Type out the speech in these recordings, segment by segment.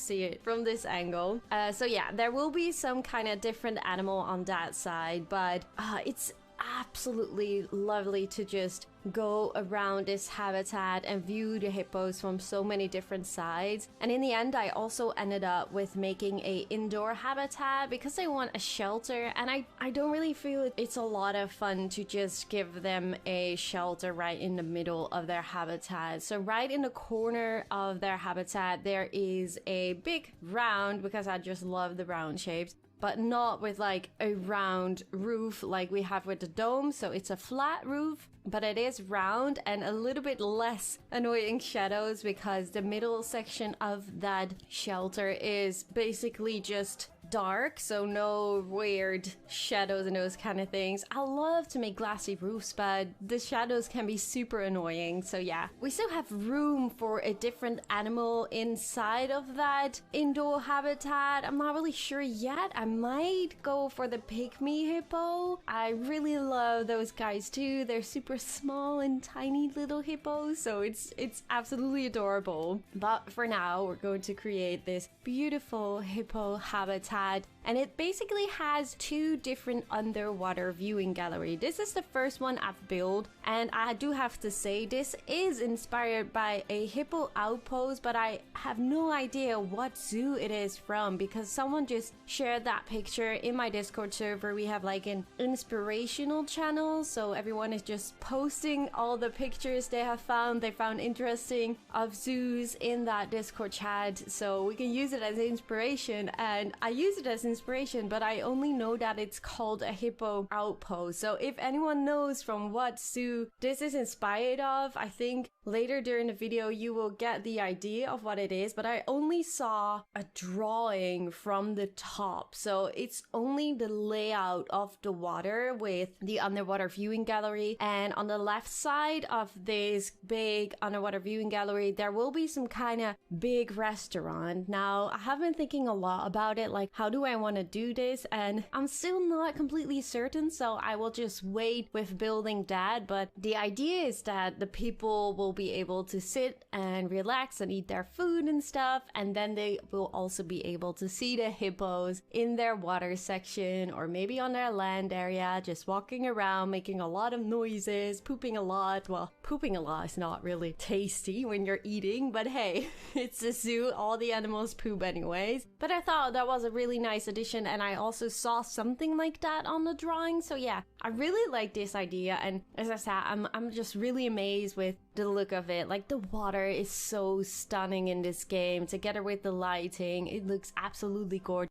see it from this angle. So yeah, there will be some kind of different animal on that side, but it's absolutely lovely to just go around this habitat and view the hippos from so many different sides. And in the end, I also ended up with making a indoor habitat because I want a shelter, and I don't really feel it's a lot of fun to just give them a shelter right in the middle of their habitat. So right in the corner of their habitat there is a big round, because I just love the round shapes, but not with like a round roof like we have with the dome. So it's a flat roof, but it is round and a little bit less annoying shadows, because the middle section of that shelter is basically just dark, so no weird shadows and those kind of things. I love to make glassy roofs, but the shadows can be super annoying. So yeah, we still have room for a different animal inside of that indoor habitat. I'm not really sure yet. I might go for the pygmy hippo. I really love those guys too. They're super small and tiny little hippos, so it's absolutely adorable. But for now, we're going to create this beautiful hippo habitat, and it basically has two different underwater viewing gallery. This is the first one I've built, and I do have to say this is inspired by a hippo outpost, but I have no idea what zoo it is from, because someone just shared that picture in my Discord server. We have like an inspirational channel, so everyone is just posting all the pictures they found interesting of zoos in that Discord chat, so we can use it as inspiration. And I use it as inspiration, but I only know that it's called a hippo outpost. So if anyone knows from what zoo this is inspired of, I think later during the video you will get the idea of what it is. But I only saw a drawing from the top, so it's only the layout of the water with the underwater viewing gallery. And on the left side of this big underwater viewing gallery there will be some kind of big restaurant. Now I have been thinking a lot about it, like how do I want to do this, and I'm still not completely certain, so I will just wait with building that. But the idea is that the people will be able to sit and relax and eat their food and stuff, and then they will also be able to see the hippos in their water section, or maybe on their land area, just walking around making a lot of noises, pooping a lot. Well, pooping a lot is not really tasty when you're eating, but hey, it's a zoo, all the animals poop anyways. But I thought that was a really nice addition, and I also saw something like that on the drawing. So yeah, I really like this idea, and as I said, I'm just really amazed with the look of it. Like the water is so stunning in this game, together with the lighting. It looks absolutely gorgeous.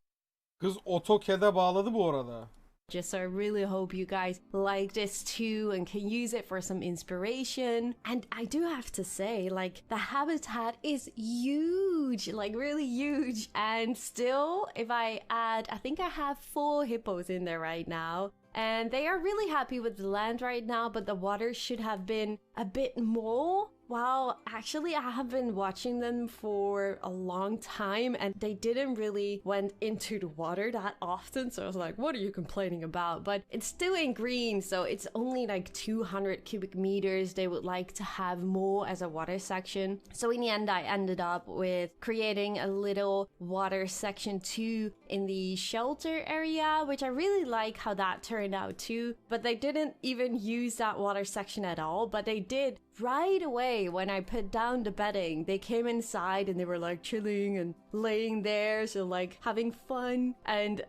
Kız AutoCAD'e bağladı bu arada. So I really hope you guys like this too and can use it for some inspiration. And I do have to say, like, the habitat is huge, like really huge. And still, if I add, I think I have 4 hippos in there right now, and they are really happy with the land right now, but the water should have been a bit more. Wow, actually I have been watching them for a long time and they didn't really went into the water that often, so I was like, what are you complaining about? But it's still in green, so it's only like 200 cubic meters. They would like to have more as a water section. So in the end I ended up with creating a little water section too in the shelter area, which I really like how that turned out too. But they didn't even use that water section at all, but they did right away when I put down the bedding. They came inside and they were like chilling and laying there, so like having fun. And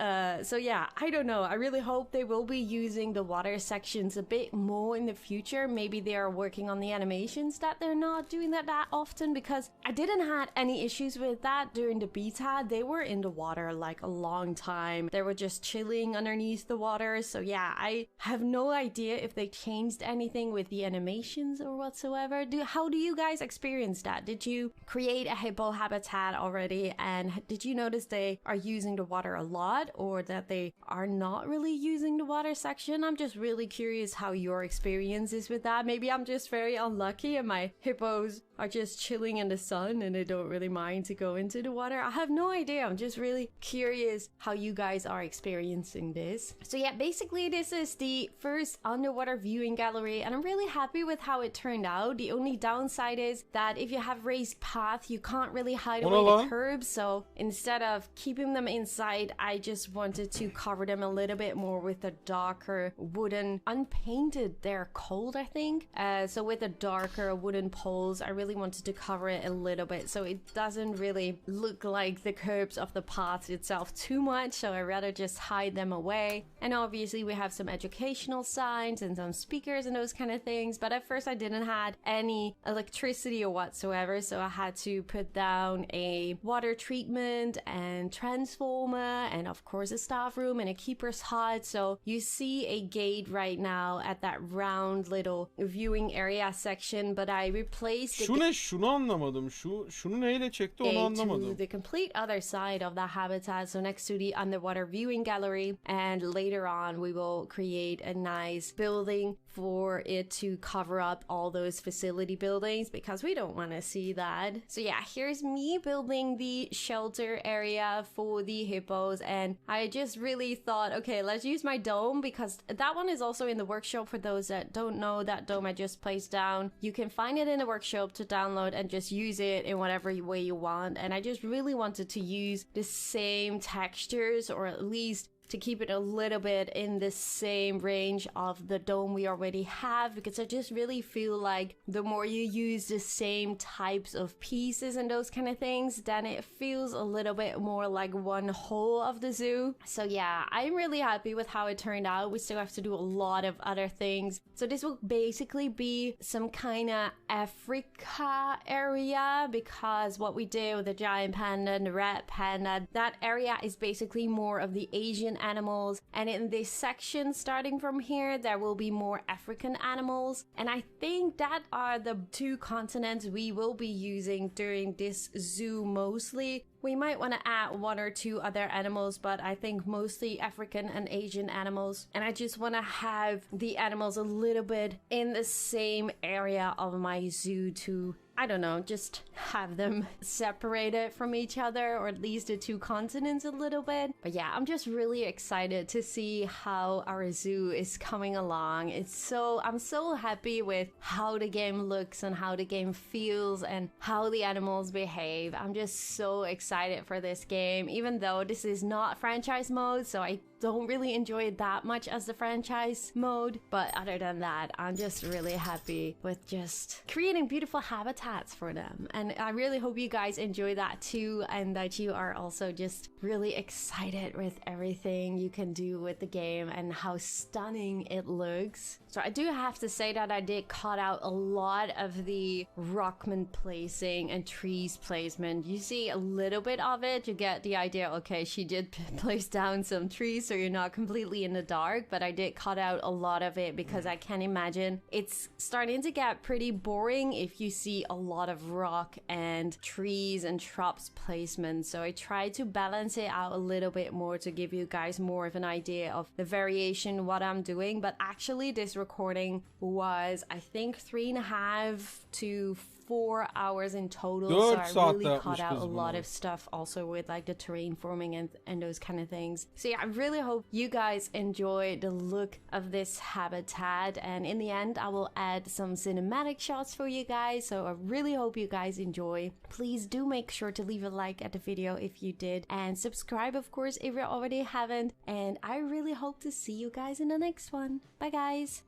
so yeah, I don't know, I really hope they will be using the water sections a bit more in the future. Maybe they are working on the animations that they're not doing that often, because I didn't have any issues with that during the beta. They were in the water like a long time. They were just chilling underneath the water. So yeah, I have no idea if they changed anything with the animations or whatsoever. How do you guys experience that? Did you create a hippo habitat already, and did you notice they are using the water a lot, or that they are not really using the water section? I'm just really curious how your experience is with that. Maybe I'm just very unlucky and my hippos are just chilling in the sun and they don't really mind to go into the water. I have no idea. I'm just really curious how you guys are experiencing this. So yeah, basically this is the first underwater viewing gallery and I'm really happy with how it turned out. The only downside is that if you have raised path, you can't really hide away the curbs. So instead of keeping them inside, I just wanted to cover them a little bit more with a darker wooden, unpainted, they're cold I think. So with the darker wooden poles, I really wanted to cover it a little bit so it doesn't really look like the curbs of the path itself too much, so I rather just hide them away. And obviously we have some educational signs and some speakers and those kind of things, but at first I didn't have any electricity or whatsoever, so I had to put down a water treatment and transformer and of course a staff room and a keeper's hut. So you see a gate right now at that round little viewing area section, but I replaced the şunu anlamadım. Şunu neyle çekti onu anlamadım. To the complete other side of the habitat, so next to the underwater viewing gallery, and later on we will create a nice building for it to cover up all those facility buildings because we don't want to see that. So yeah, here's me building the shelter area for the hippos, and I just really thought, okay, let's use my dome because that one is also in the workshop. For those that don't know, that dome I just placed down, you can find it in the workshop to download and just use it in whatever way you want. And I just really wanted to use the same textures, or at least to keep it a little bit in the same range of the dome we already have, because I just really feel like the more you use the same types of pieces and those kind of things, then it feels a little bit more like one whole of the zoo. So yeah, I'm really happy with how it turned out. We still have to do a lot of other things. So this will basically be some kind of Africa area, because what we did with the giant panda and the red panda, that area is basically more of the Asian animals, and in this section starting from here there will be more African animals, and I think that are the two continents we will be using during this zoo mostly. We might want to add one or two other animals, but I think mostly African and Asian animals. And I just want to have the animals a little bit in the same area of my zoo to, I don't know, just have them separated from each other, or at least the two continents a little bit. But yeah, I'm just really excited to see how our zoo is coming along. I'm so happy with how the game looks and how the game feels and how the animals behave. I'm just so excited for this game, even though this is not franchise mode, so I don't really enjoy it that much as the franchise mode. But other than that, I'm just really happy with just creating beautiful habitats for them. And I really hope you guys enjoy that too, and that you are also just really excited with everything you can do with the game and how stunning it looks. So I do have to say that I did cut out a lot of the rockman placing and trees placement. You see a little bit of it, you get the idea, okay, she did place down some trees so you're not completely in the dark, but I did cut out a lot of it because I can imagine it's starting to get pretty boring if you see a lot of rock and trees and shrubs placement. So I tried to balance it out a little bit more to give you guys more of an idea of the variation what I'm doing. But actually this recording was, I think, 3.5 to 4 hours in total, so I really cut out a lot of stuff also with like the terrain forming and those kind of things. So yeah, I really hope you guys enjoy the look of this habitat, and in the end I will add some cinematic shots for you guys, so I really hope you guys enjoy. Please do make sure to leave a like at the video if you did, and subscribe of course if you already haven't, and I really hope to see you guys in the next one. Bye guys!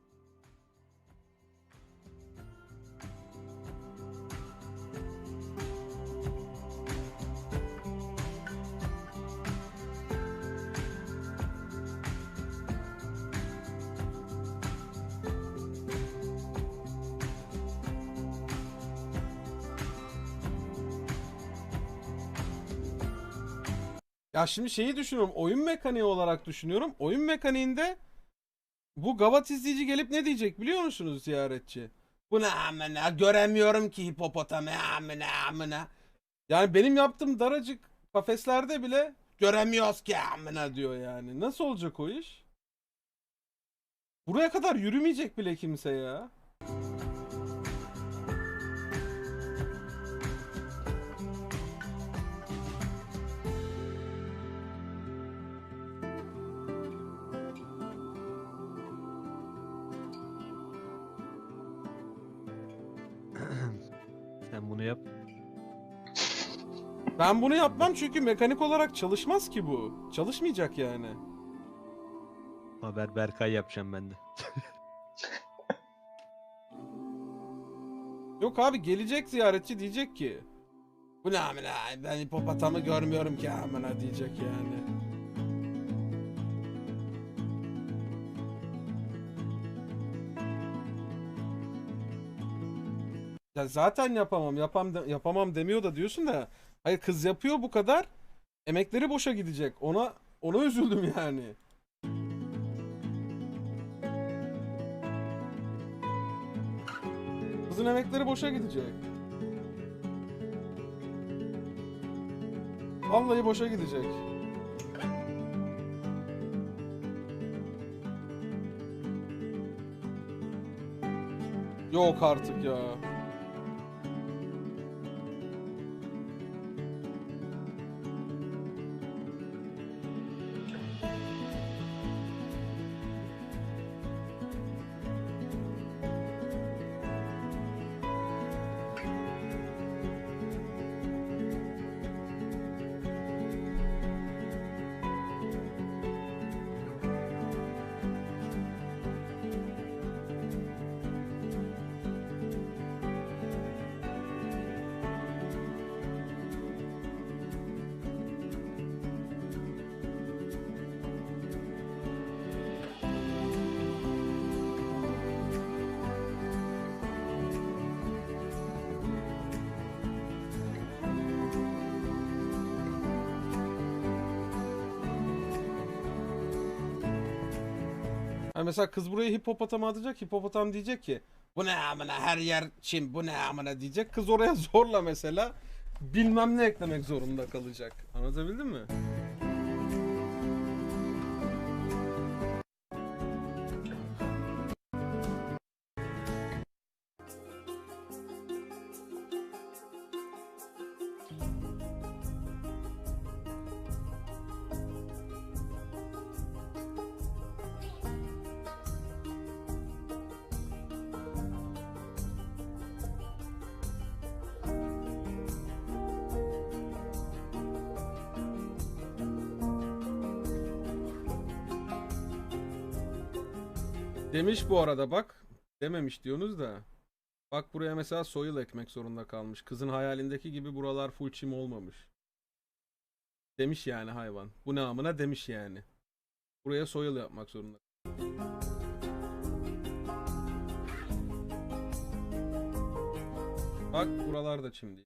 Ya şimdi şeyi düşünüyorum. Oyun mekaniği olarak düşünüyorum. Oyun mekaniğinde bu gavat izleyici gelip ne diyecek biliyor musunuz ziyaretçi? Bu ne amına, göremiyorum ki hipopotamı amına amına. Yani benim yaptığım daracık kafeslerde bile göremiyoruz ki amına diyor yani. Nasıl olacak o iş? Buraya kadar yürümeyecek bile kimse ya. Sen bunu yap. Ben bunu yapmam çünkü mekanik olarak çalışmaz ki bu. Çalışmayacak yani. Haber Berkay yapacağım ben de. Yok abi, gelecek ziyaretçi diyecek ki bu ne amına, ben hipopotamı görmüyorum ki amına diyecek yani. Ya zaten yapamam demiyor da diyorsun da, hayır kız yapıyor, bu kadar emekleri boşa gidecek. Ona üzüldüm yani. Kızın emekleri boşa gidecek. Vallahi boşa gidecek. Yok artık ya. Yani mesela kız buraya hipopotam atacak, hipopotam diyecek ki bu ne amına, her yer çim, bu ne amına diyecek. Kız oraya zorla mesela bilmem ne eklemek zorunda kalacak. Anlatabildim mi? Demiş bu arada, bak. Dememiş diyorsunuz da. Bak buraya mesela soil ekmek zorunda kalmış. Kızın hayalindeki gibi buralar full çim olmamış. Demiş yani hayvan. Bu ne amına demiş yani. Buraya soil yapmak zorunda. Bak buralar da çim değil.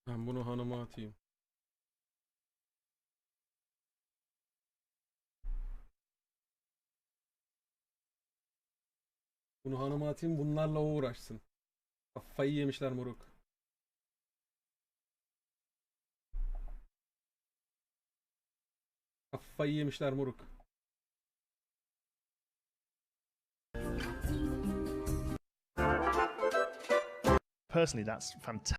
Ben bunu hanıma atayım. Bunu hanıma atayım, bunlarla o uğraşsın. Kafayı yemişler moruk. Kafayı yemişler moruk. Personally, that's fantastic.